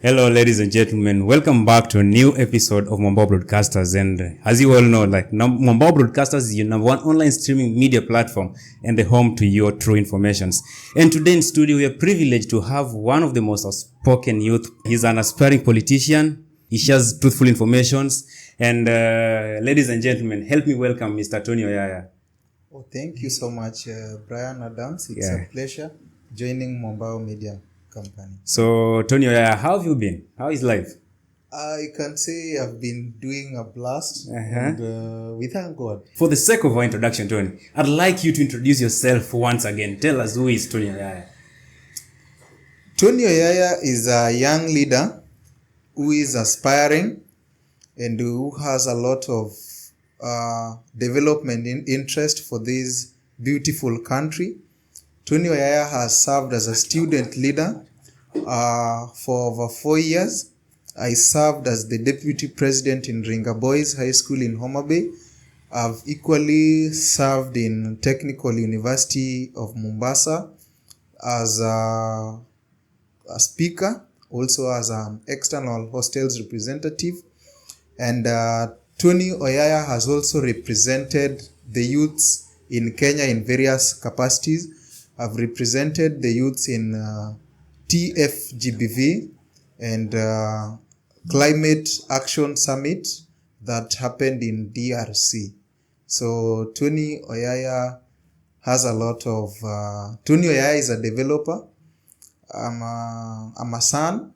Hello, ladies and gentlemen. Welcome back to a new episode of Mwambao Broadcasters. And as you all know, Mwambao Broadcasters is your number one online streaming media platform and the home to your true informations. And today in studio, we are privileged to have one of the most outspoken youth. He's an aspiring politician. He shares truthful informations. And ladies and gentlemen, help me welcome Mr. Tony Oyaya. Oh, thank you so much, Brian Adams. It's a pleasure joining Mwambao Media Company. So, Tony Oyaya, how have you been? How is life? I can say I've been doing a blast, and we thank God. For the sake of our introduction, Tony, I'd like you to introduce yourself once again. Tell us, who is Tony Oyaya? Tony Oyaya is a young leader who is aspiring and who has a lot of development interest for this beautiful country. Tony Oyaya has served as a student leader for over 4 years. I served as the deputy president in Ringa Boys High School in Homa Bay. I've equally served in Technical University of Mombasa as a speaker, also as an external hostels representative. And Tony Oyaya has also represented the youths in Kenya in various capacities. I've represented the youths in TFGBV and Climate Action Summit that happened in DRC. So Tony Oyaya has a lot of... Tony Oyaya is a developer. I'm a son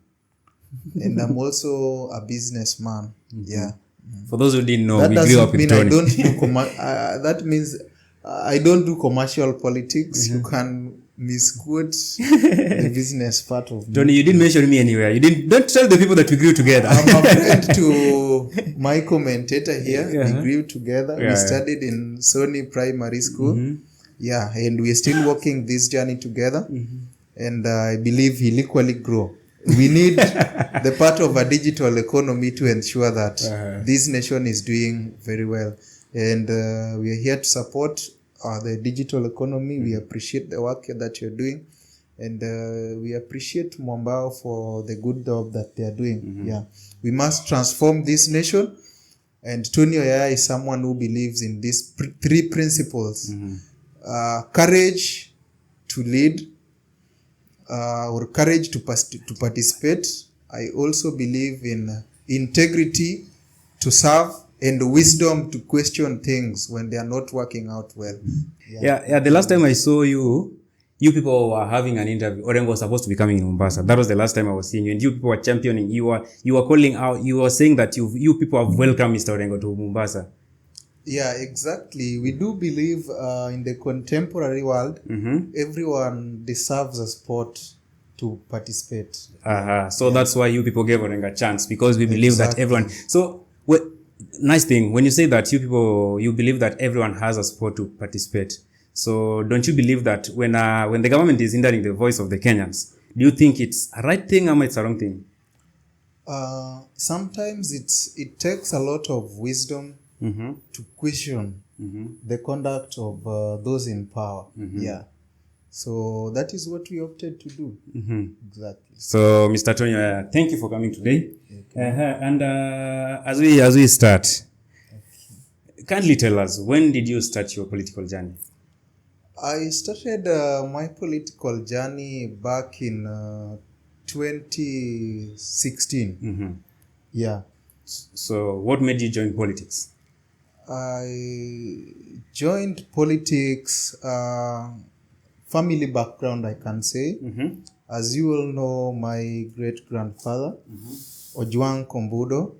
and I'm also a businessman. Yeah. For those who didn't know, we grew up with Tony. That means I don't do commercial politics. You can misquote the business part of me. Tony, you didn't mention me anywhere. Don't tell the people that we grew together. I'm a friend to my commentator here. We grew together. We studied in Sony Primary School. And we're still walking this journey together. And I believe he'll equally grow. We need the part of a digital economy to ensure that this nation is doing very well. And we are here to support the digital economy. We appreciate the work that you're doing. And we appreciate Mwambao for the good job that they are doing. We must transform this nation. And Tony Oyaya is someone who believes in these three principles. Courage to lead, or courage to participate. I also believe in integrity to serve and wisdom to question things when they are not working out well. The last time I saw you people were having an interview. Orengo was supposed to be coming in Mombasa. That was the last time I was seeing you, and you people were championing. You were calling out. You were saying that you people have welcomed Mr. Orengo to Mombasa. Yeah, exactly. We do believe in the contemporary world, everyone deserves a spot to participate. So that's why you people gave Orengo a chance, because we believe that everyone... So, nice thing. When you say that you believe that everyone has a spot to participate. So don't you believe that when the government is hindering the voice of the Kenyans, do you think it's a right thing or it's a wrong thing? Sometimes it takes a lot of wisdom to question the conduct of those in power. So that is what we opted to do. Exactly. So, Mr. Tony, thank you for coming today. And as we start, kindly tell us, when did you start your political journey? I started my political journey back in 2016. So, what made you join politics? I joined politics, family background, I can say. As you all know, my great-grandfather, Ojwang Kombudo,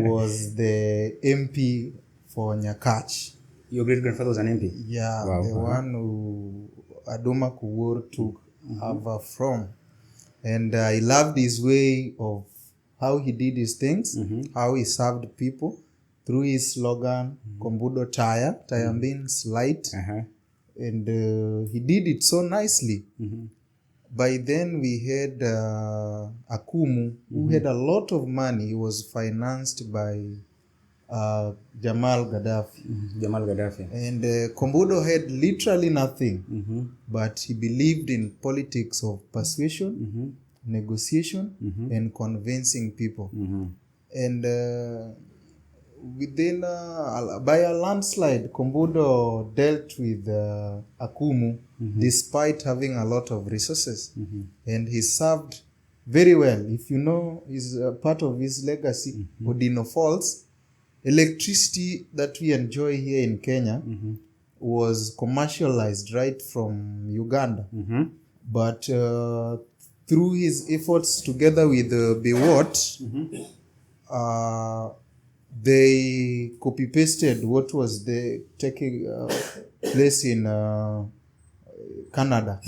was the MP for Nyakach. Your great-grandfather was an MP? Yeah, wow. The one who Adoma Kuwur took over from. And I loved his way of how he did his things, how he served people through his slogan, Kombudo Taya means light. And he did it so nicely. By then we had Akumu, who had a lot of money. He was financed by Jamal Gaddafi. And Kombudo had literally nothing, but he believed in politics of persuasion, negotiation and convincing people. And within by a landslide, Kombudo dealt with Akumu despite having a lot of resources, and he served very well. If you know, is part of his legacy. Odino Falls, electricity that we enjoy here in Kenya was commercialized right from Uganda, but through his efforts together with Bewot, they copy pasted what was taking place in Canada.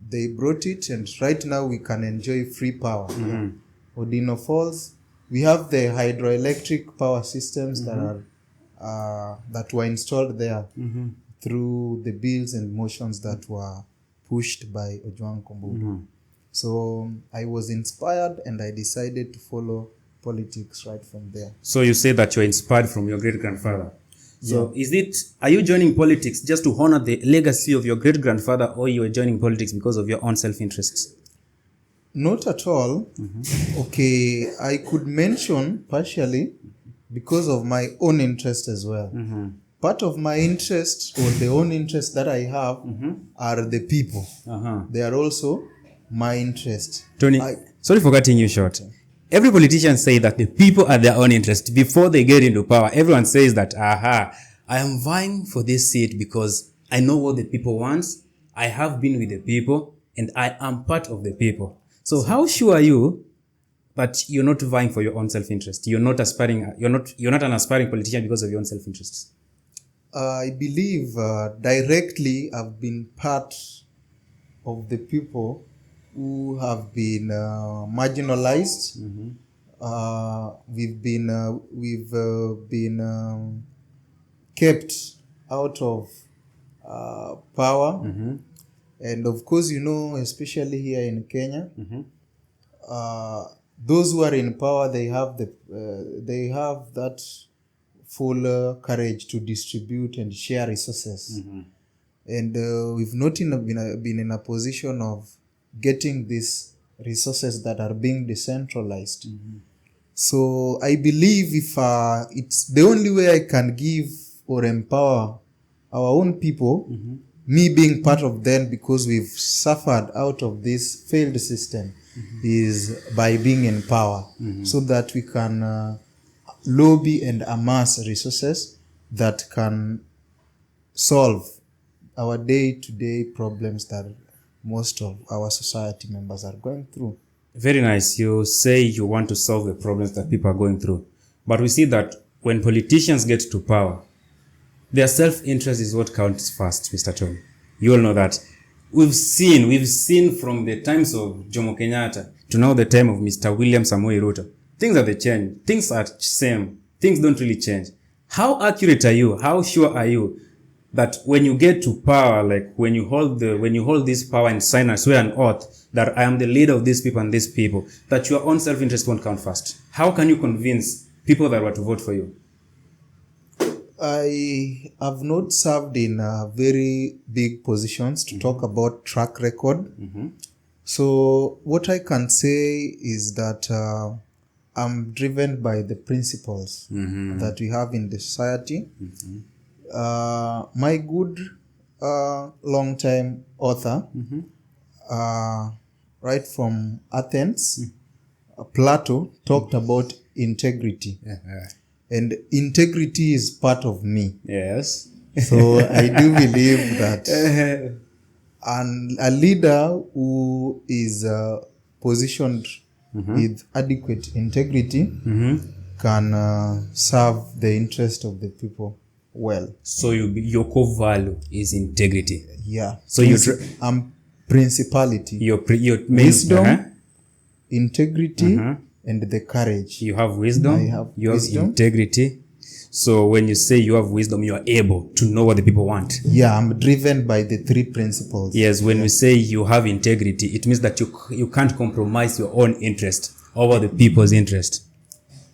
They brought it, and right now we can enjoy free power. Odino Falls, we have the hydroelectric power systems that are that were installed there through the bills and motions that were pushed by Ojwang Kombudo. So I was inspired, and I decided to follow politics right from there. So you say that you're inspired from your great-grandfather. So are you joining politics just to honor the legacy of your great-grandfather, or you are joining politics because of your own self-interests? Not at all. Okay, I could mention partially because of my own interest as well. Part of my interest, or the own interest that I have, are the people. They are also my interest. Tony, sorry for cutting you short. Every politician say that the people are their own interest. Before they get into power, everyone says that, I am vying for this seat because I know what the people want. I have been with the people, and I am part of the people. So how sure are you that you're not vying for your own self-interest? You're not an aspiring politician because of your own self-interests? I believe directly I've been part of the people who have been marginalized. We've been kept out of power, and of course, you know, especially here in Kenya, those who are in power, they have that full courage to distribute and share resources, and we've not been in a position of getting these resources that are being decentralized. So I believe if it's the only way I can give or empower our own people, me being part of them, because we've suffered out of this failed system, is by being in power, so that we can lobby and amass resources that can solve our day-to-day problems that most of our society members are going through. Very nice. You say you want to solve the problems that people are going through. But we see that when politicians get to power, their self-interest is what counts first, Mr. Tony. You all know that. We've seen from the times of Jomo Kenyatta to now the time of Mr. William Samoei Ruto. Things are the change. Things are same. Things don't really change. How accurate are you? How sure are you that when you get to power, like when you hold this power and swear an oath that I am the leader of these people and these people, that your own self-interest won't count first? How can you convince people that were to vote for you? I have not served in very big positions to talk about track record. So what I can say is that I'm driven by the principles that we have in the society. My good long-time author, right from Athens, Plato, talked about integrity. And integrity is part of me. Yes. So I do believe that a leader who is positioned with adequate integrity can serve the interest of the people well. So your core value is integrity. Yeah. So principality. Your wisdom, integrity, and the courage. You have wisdom. I have you wisdom. have integrity. So when you say you have wisdom, you are able to know what the people want. Yeah, I'm driven by the three principles. Yes, when we say you have integrity, it means that you can't compromise your own interest over the people's interest.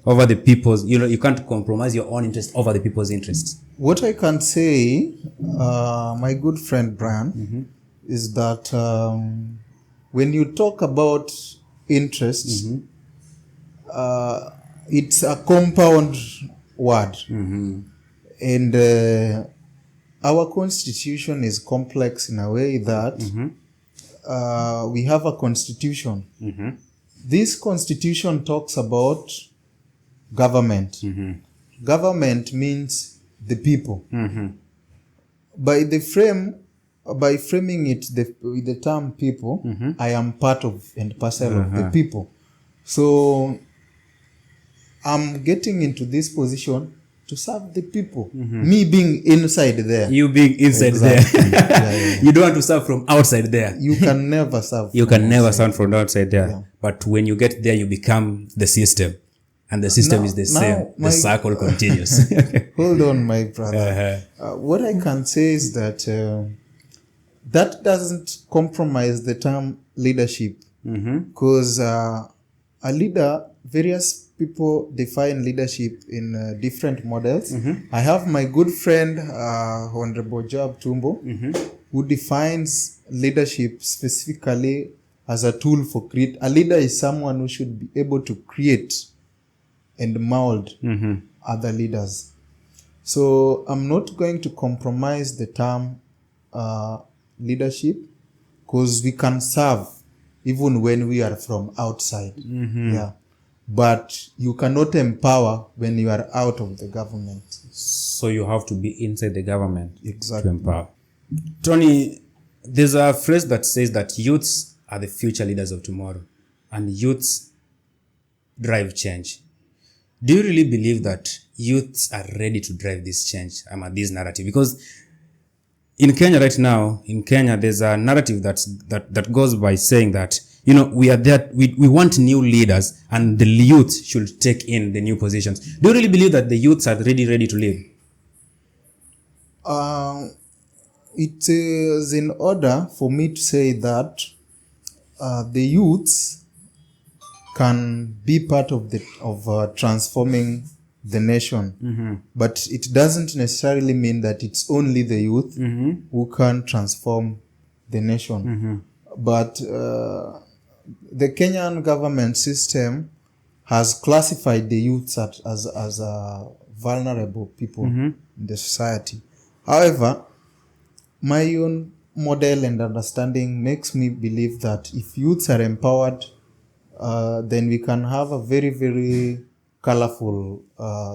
Over the people's, you can't compromise your own interest over the people's interests. What I can say, my good friend Brian, is that when you talk about interests, it's a compound word. And our constitution is complex in a way that we have a constitution. This constitution talks about government. Government means the people. By framing it with the term people, I am part of and parcel of the people. So I'm getting into this position to serve the people. Me being inside there. You being inside Exactly. there. You don't want to serve from outside there. You can never serve. You can never serve from outside there. Yeah. But when you get there, you become the system. And the system is the same. The cycle continues. Hold on, my brother. What I can say is that that doesn't compromise the term leadership. Because a leader, various people define leadership in different models. I have my good friend, Honorable Joab Tumbo, who defines leadership specifically as a tool for create. A leader is someone who should be able to create and mold other leaders. So I'm not going to compromise the term leadership, because we can serve even when we are from outside. Yeah. But you cannot empower when you are out of the government. So you have to be inside the government Exactly. to empower. Tony, there's a phrase that says that youths are the future leaders of tomorrow, and youths drive change. Do you really believe that youths are ready to drive this change, this narrative? Because in Kenya right now, there's a narrative that goes by saying that, we are there, we want new leaders, and the youth should take in the new positions. Do you really believe that the youths are ready to lead? It is in order for me to say that the youths can be part of transforming the nation, but it doesn't necessarily mean that it's only the youth who can transform the nation. But the Kenyan government system has classified the youths as vulnerable people in the society. However, my own model and understanding makes me believe that if youths are empowered, then we can have a very, very colorful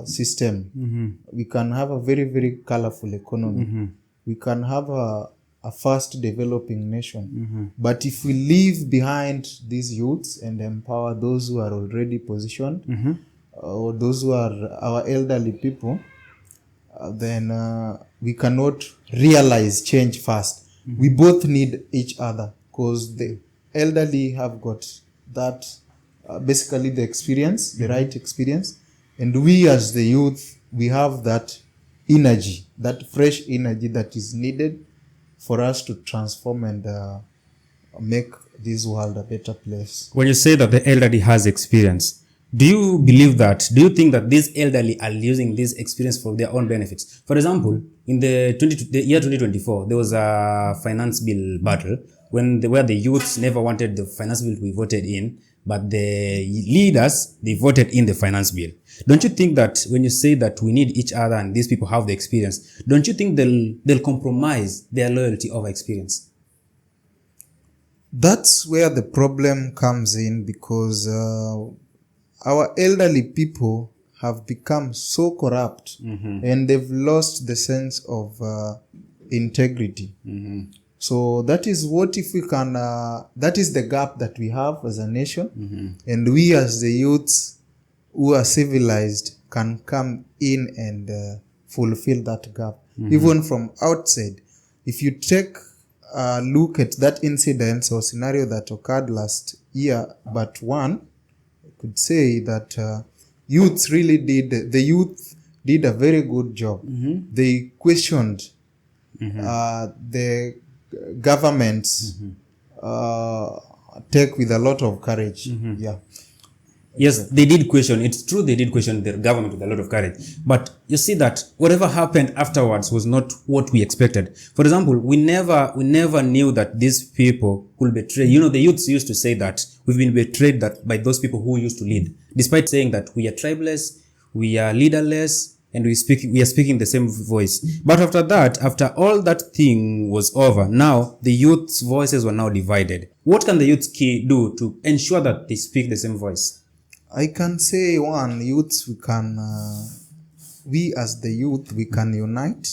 system. We can have a very, very colorful economy. We can have a fast developing nation. But if we leave behind these youths and empower those who are already positioned, or those who are our elderly people, then we cannot realize change fast. We both need each other, because the elderly have got that, basically the experience, the right experience. And we as the youth, we have that energy, that fresh energy that is needed for us to transform and make this world a better place. When you say that the elderly has experience, do you think that these elderly are using this experience for their own benefits? For example, in the year 2024, there was a finance bill battle where the youths never wanted the finance bill to be voted in, but the leaders, they voted in the finance bill. Don't you think that when you say that we need each other and these people have the experience, don't you think they'll compromise their loyalty over experience? That's where the problem comes in, because our elderly people have become so corrupt and they've lost the sense of integrity. So that is what if we can, that is the gap that we have as a nation. And we as the youths who are civilized can come in and fulfill that gap. Even from outside. If you take a look at that incident or scenario that occurred last year, but one, I could say that the youth did a very good job. They questioned the government's take with a lot of courage. Yes, they did question. It's true they did question their government with a lot of courage. But you see that whatever happened afterwards was not what we expected. For example, we never knew that these people could betray. You know, the youths used to say that we've been betrayed that by those people who used to lead. Despite saying that we are tribeless, we are leaderless, and we are speaking the same voice. But after that, after all that thing was over, now the youth's voices were now divided. What can the youths do to ensure that they speak the same voice? I can say one, youths, we as the youth, we can unite.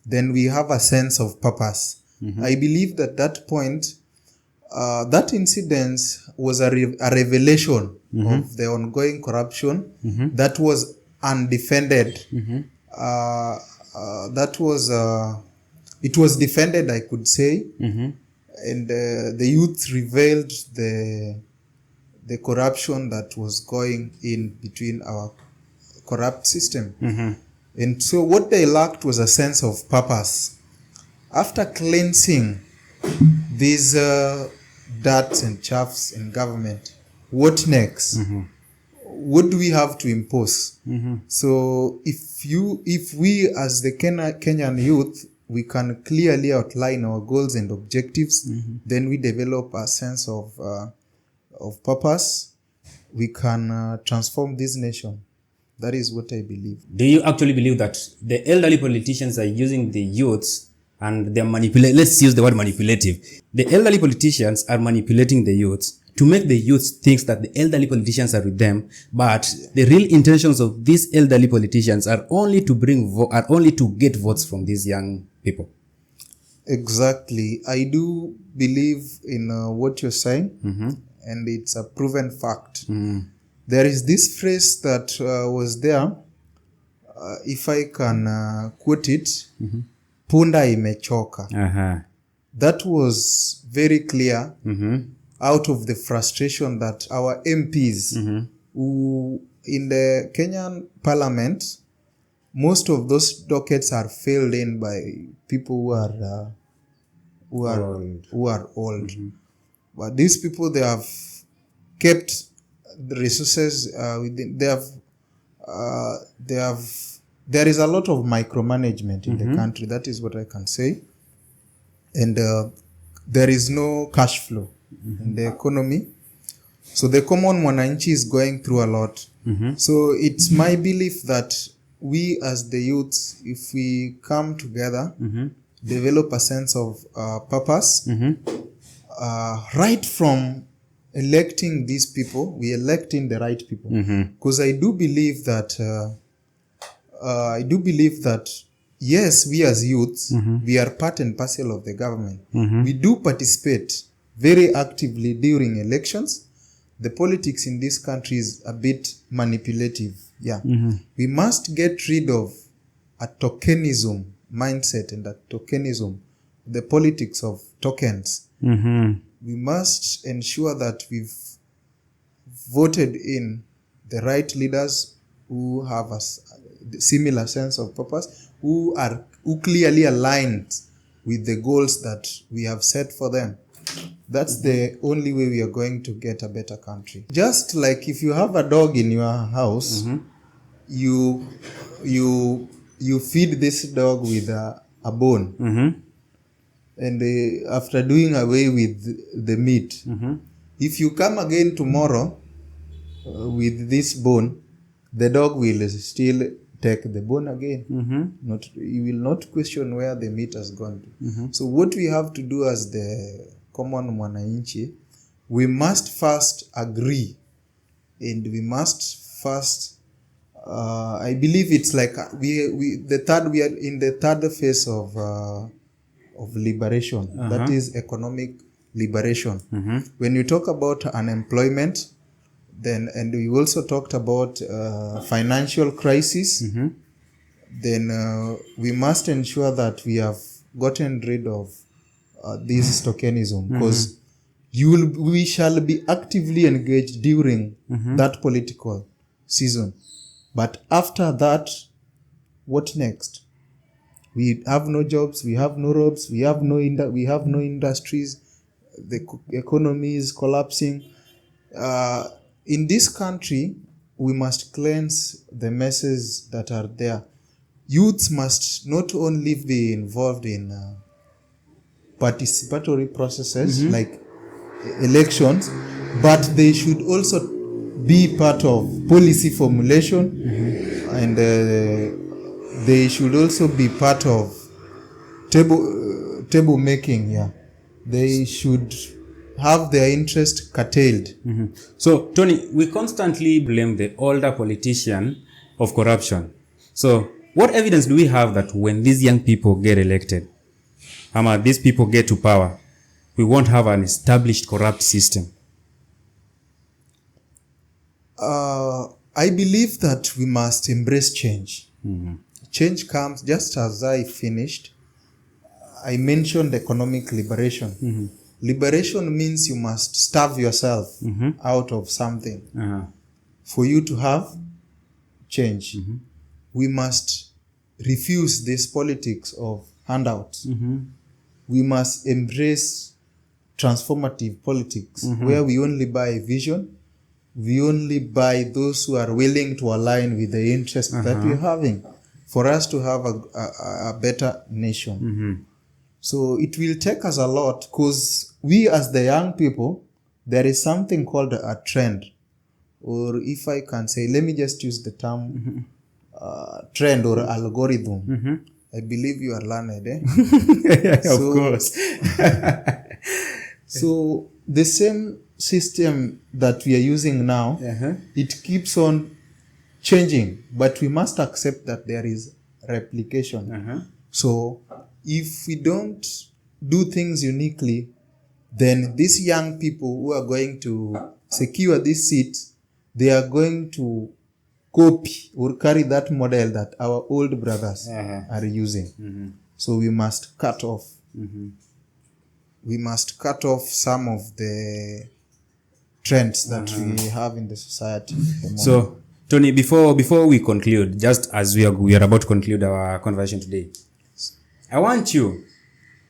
Then we have a sense of purpose. I believe that point, that incident was a revelation of the ongoing corruption that was undefended. It was defended, I could say. And the youth revealed the corruption that was going in between our corrupt system. And so what they lacked was a sense of purpose. After cleansing these darts and chaffs in government, what next? What do we have to impose? So if we as the Kenyan youth, we can clearly outline our goals and objectives, then we develop a sense of purpose, we can transform this nation. That is what I believe. Do you actually believe that the elderly politicians are using the youths and they're manipulating? Let's use the word manipulative. The elderly politicians are manipulating the youths to make the youth think that the elderly politicians are with them, but the real intentions of these elderly politicians are only to get votes from these young people. Exactly. I do believe in what you're saying, and it's a proven fact. There is this phrase that was there, if I can quote it, punda imechoka. That was very clear out of the frustration that our MPs who in the Kenyan parliament, most of those dockets are filled in by people who are old. But these people, they have kept the resources within. There is a lot of micromanagement in the country. That is what I can say. And there is no cash flow in the economy. So the common mwananchi is going through a lot. So it's my belief that we as the youths, if we come together, develop a sense of purpose, right from electing these people, we electing the right people. Because I do believe that yes, we as youths, we are part and parcel of the government. We do participate very actively during elections. The politics in this country is a bit manipulative. We must get rid of a tokenism mindset and a tokenism, the politics of tokens. We must ensure that we've voted in the right leaders who have a similar sense of purpose, who clearly aligned with the goals that we have set for them. That's the only way we are going to get a better country. Just like if you have a dog in your house, you feed this dog with a bone. And after doing away with the meat, if you come again tomorrow with this bone, the dog will still take the bone again. You will not question where the meat has gone to. So what we have to do as the common mwananchi, we must first agree, and we must first I believe it's like we are in the third phase of liberation. That is economic liberation. When you talk about unemployment, then, and we also talked about financial crisis, then we must ensure that we have gotten rid of this tokenism, because we shall be actively engaged during that political season. But after that, what next? We have no jobs, we have no roads, we have no industries, the economy is collapsing. in this country, we must cleanse the messes that are there. Youths must not only be involved in participatory processes like elections, but they should also be part of policy formulation, and they should also be part of table making. Yeah, they should have their interest curtailed. So, Tony, we constantly blame the older politician of corruption. So, what evidence do we have that when these young people get elected, these people get to power, we won't have an established corrupt system? I believe that we must embrace change. Change comes, just as I finished, I mentioned economic liberation. Liberation means you must starve yourself out of something for you to have change. We must refuse this politics of handouts. We must embrace transformative politics where we only buy vision, we only buy those who are willing to align with the interest that we're having for us to have a better nation. So it will take us a lot, because we as the young people, there is something called a trend, or if I can say, let me just use the term trend or algorithm. I believe you are learned, Of course. So the same system that we are using now, it keeps on changing, but we must accept that there is replication. So if we don't do things uniquely, then these young people who are going to secure these seats, they are going to copy or carry that model that our old brothers are using. So we must cut off. We must cut off some of the trends that we have in the society. So, Tony, before we conclude, just as we are about to conclude our conversation today, I want you,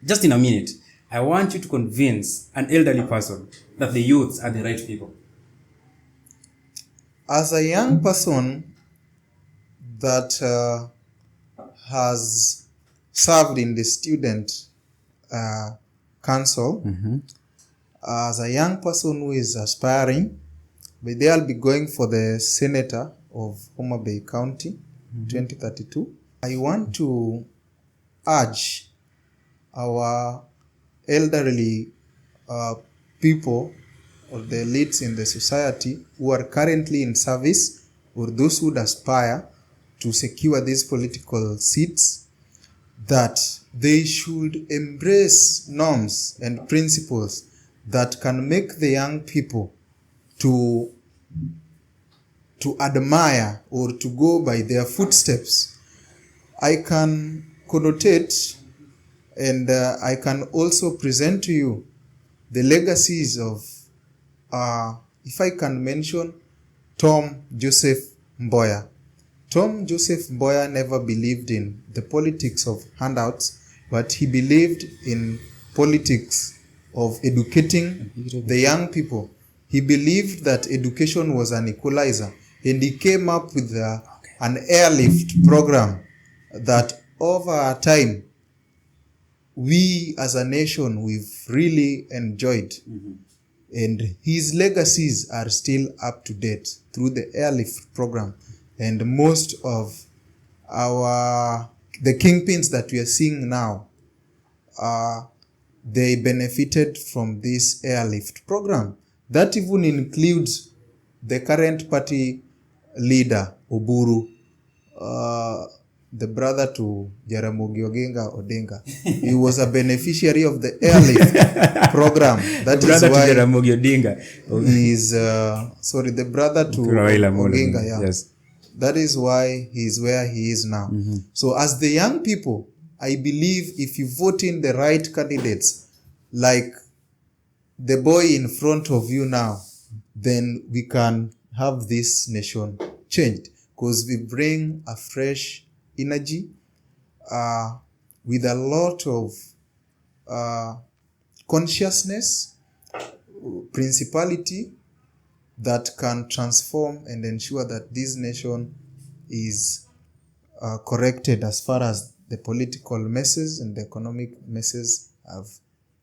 just in a minute, I want you to convince an elderly person that the youths are the right people. As a young person that has served in the student council, as a young person who is aspiring, but they'll be going for the senator of Homa Bay County 2032. I want to urge our elderly people or the elites in the society who are currently in service, or those who would aspire to secure these political seats, that they should embrace norms and principles that can make the young people to admire or to go by their footsteps. I can connotate and I can also present to you the legacies of, if I can mention, Tom Joseph Mboya. Tom Joseph Mboya never believed in the politics of handouts, but he believed in politics of educating the young people. He believed that education was an equalizer, and he came up with an airlift program that over time we as a nation we've really enjoyed. And his legacies are still up to date through the airlift program. And most of the kingpins that we are seeing now, they benefited from this airlift program. That even includes the current party leader, Oburu, the brother to Jaramogi Oginga Odinga. He was a beneficiary of the airlift program. That is why Jaramogi Odinga. He is the brother to Oginga. Yeah. Yes. That is why he is where he is now. So as the young people, I believe if you vote in the right candidates, like the boy in front of you now, then we can have this nation changed, because we bring a fresh energy with a lot of consciousness, principality that can transform and ensure that this nation is corrected as far as the political messes and the economic messes have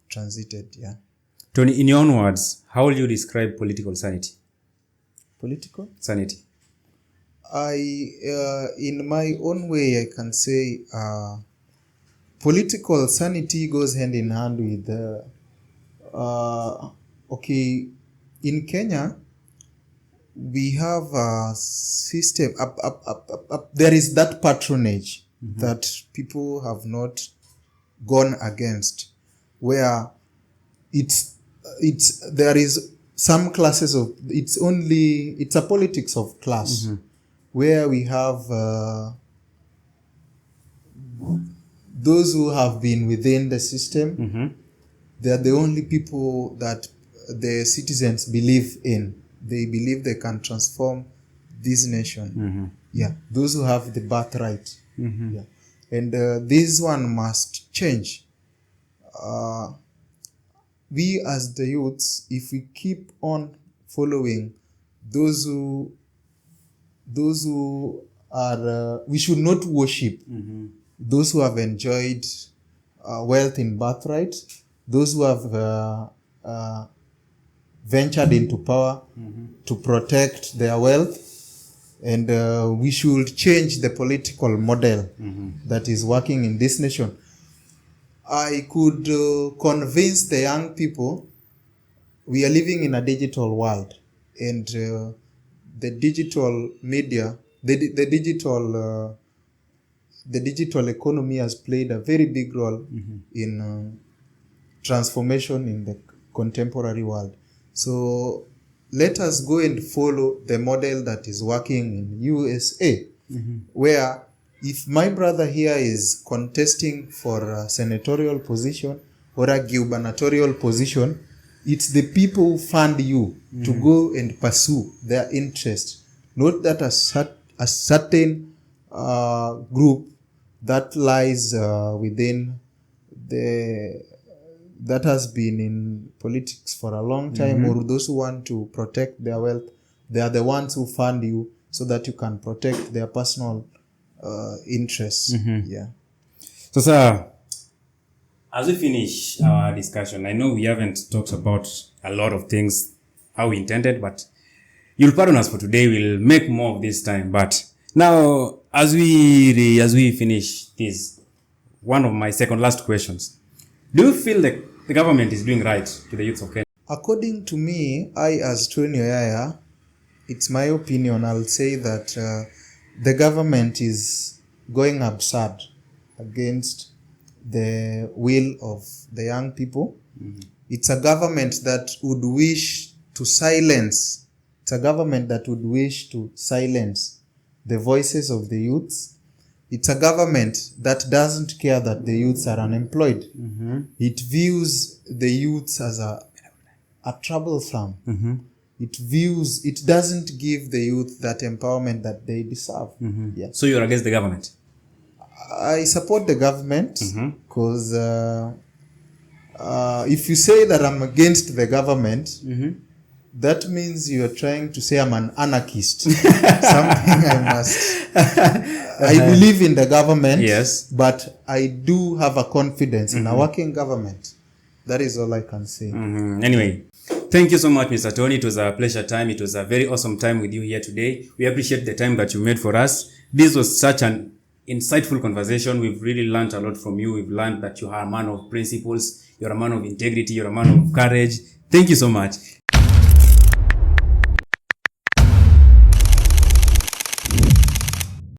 transited. Yeah. Tony, in your own words, how will you describe political sanity? Political sanity? In my own way, I can say political sanity goes hand in hand with okay, in Kenya we have a system there is that patronage that people have not gone against, where it's there is some classes of it's a politics of class, where we have those who have been within the system. They are the only people that the citizens believe in. They believe they can transform this nation. Yeah, those who have the birthright. Yeah, and this one must change. We as the youths, if we keep on following those who are, we should not worship those who have enjoyed wealth in birthright, those who have ventured into power to protect their wealth, and we should change the political model that is working in this nation. I could convince the young people we are living in a digital world, and the digital media, the digital economy has played a very big role in transformation in the contemporary world. So let us go and follow the model that is working in USA, where if my brother here is contesting for a senatorial position or a gubernatorial position, it's the people who fund you to go and pursue their interest, not that a certain group that lies within that has been in politics for a long time, or those who want to protect their wealth. They are the ones who fund you so that you can protect their personal interests. Yeah. So, sir, as we finish our discussion, I know we haven't talked about a lot of things how we intended, but you'll pardon us for today. We'll make more of this time. But now, as we finish this, one of my second last questions: do you feel that the government is doing right to the youth of Kenya? According to me, as Tony Oyaya, it's my opinion, I'll say that the government is going absurd against the will of the young people. It's a government that would wish to silence. It's a government that would wish to silence the voices of the youths. It's a government that doesn't care that the youths are unemployed. It views the youths as a troublesome. It doesn't give the youth that empowerment that they deserve. Yeah. So you're against the government? I support the government because if you say that I'm against the government, that means you're trying to say I'm an anarchist. Something I must. I believe in the government, yes, but I do have a confidence in a working government. That is all I can say. Anyway, thank you so much, Mr. Tony. It was a pleasure time. It was a very awesome time with you here today. We appreciate the time that you made for us. This was such an insightful conversation. We've really learned a lot from you. We've learned that you are a man of principles. You're a man of integrity. You're a man of courage. Thank you so much.